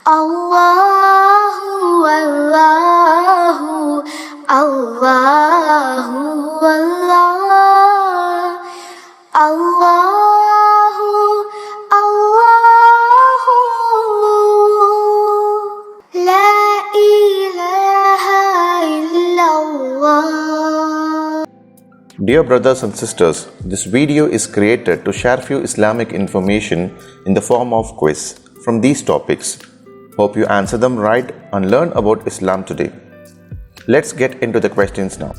Allahu, Allahu, Allahu, Allah. Allahu, Allahu, La ilaha illallah. Dear brothers and sisters, this video is created to share few Islamic information in the form of quiz from these topics. Hope you answer them right and learn about Islam today. Let's get into the questions now.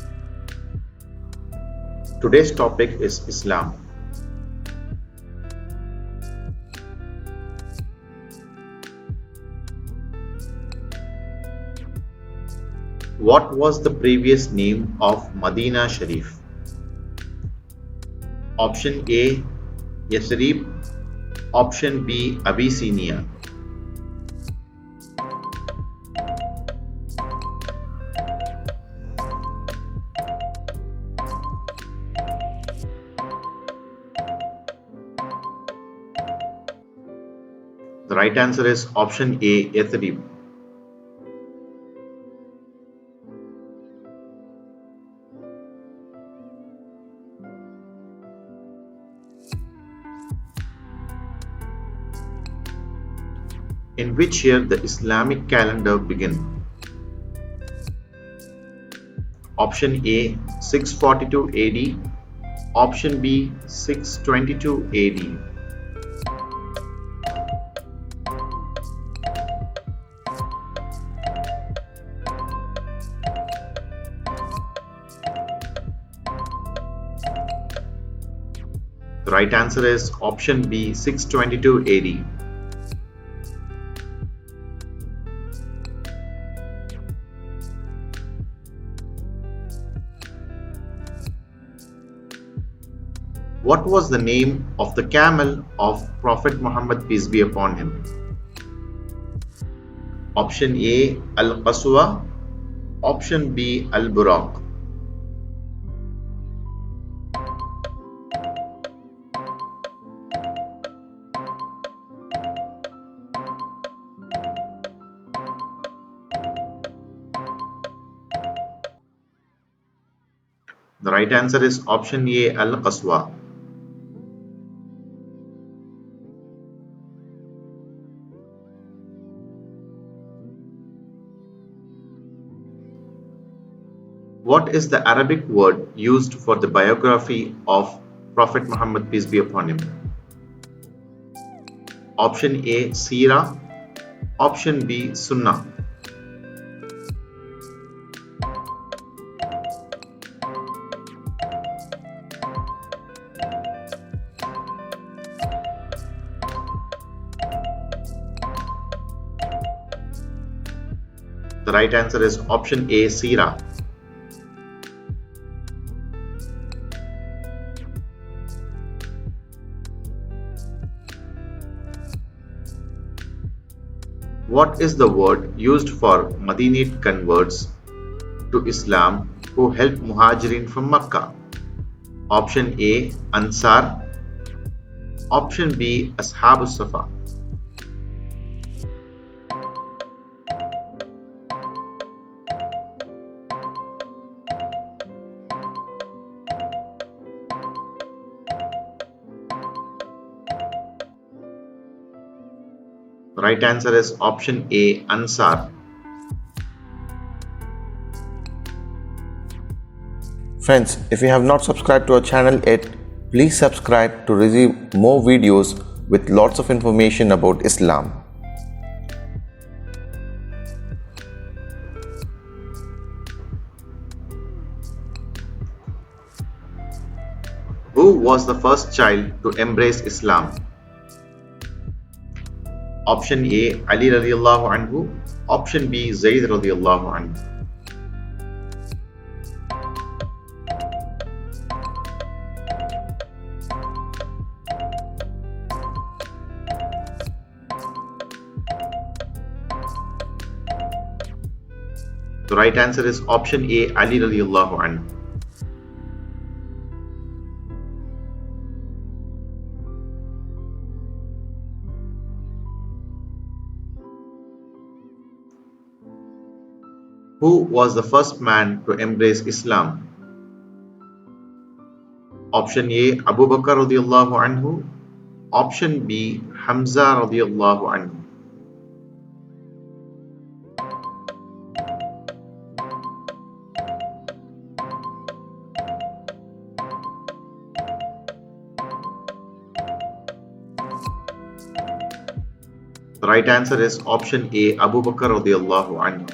Today's topic is Islam. What was the previous name of Medina Sharif? Option A, Yathrib. Option B, Abyssinia. The right answer is option A, Yathrib. In which year the Islamic calendar began? Option A, 642 AD. Option B, 622 AD. The right answer is option B, 622 AD. What was the name of the camel of Prophet Muhammad, peace be upon him? Option A, Al-Qaswa. Option B, Al-Buraq. The right answer is option A, Al-Qaswa. What is the Arabic word used for the biography of Prophet Muhammad, peace be upon him? Option A, Seerah. Option B, Sunnah. The right answer is option A, Seerah. What is the word used for Madinite converts to Islam who helped Muhajirin from Makkah? Option A, Ansar. Option B, Ashabus Safa. The right answer is option A, Ansar. Friends, if you have not subscribed to our channel yet, please subscribe to receive more videos with lots of information about Islam. Who was the first child to embrace Islam? Option A, Ali radiallahu anhu. Option B, Zayd radiallahu anhu. The right answer is option A, Ali radiallahu anhu. Who was the first man to embrace Islam? Option A, Abu Bakr radiallahu anhu. Option B, Hamza radiallahu anhu. The right answer is option A, Abu Bakr radiallahu anhu.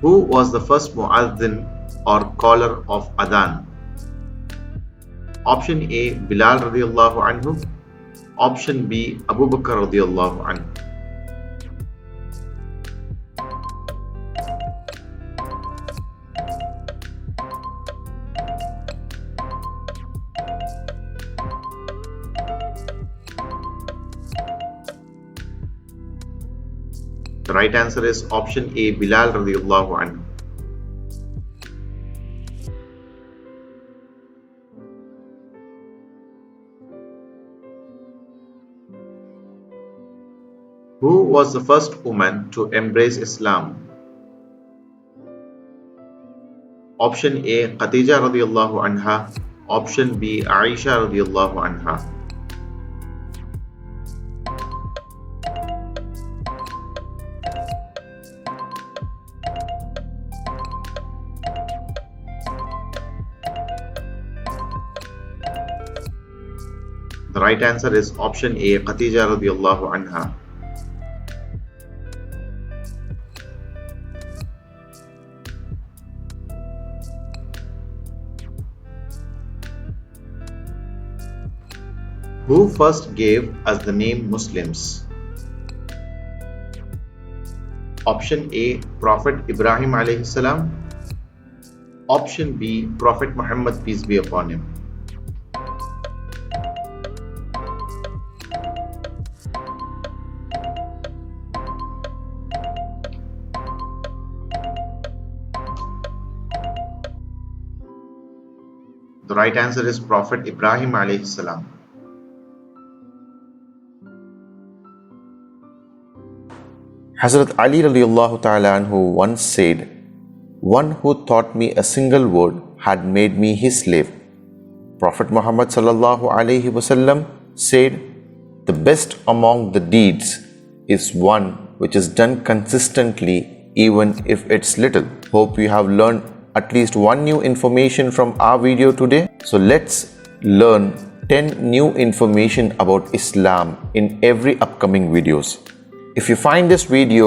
Who was the first muazzin or caller of adhan? Option A, Bilal radiallahu anhu. Option B, Abu Bakr radiallahu anhu. The right answer is option A, Bilal radiallahu anhu. Who was the first woman to embrace Islam? Option A, Khadija radiallahu anha. Option B, Aisha radiallahu anha. The right answer is option A, Khadija radiallahu anha. Who first gave us the name Muslims? Option A, Prophet Ibrahim alayhi salam. Option B, Prophet Muhammad, peace be upon him. The right answer is Prophet Ibrahim alayhi salam. Hazrat Ali radiallahu ta'ala anhu once said, "One who taught me a single word had made me his slave." Prophet Muhammad sallallahu alayhi wasallam said, "The best among the deeds is one which is done consistently even if it's little." Hope you have learned at least one new information from our video today. So let's learn 10 new information about Islam in every upcoming videos. If you find this video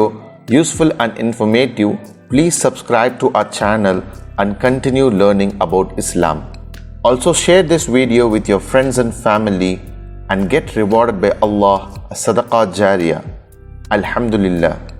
useful and informative, please subscribe to our channel and continue learning about Islam. Also share this video with your friends and family and get rewarded by Allah a sadaqah jariyah. Alhamdulillah.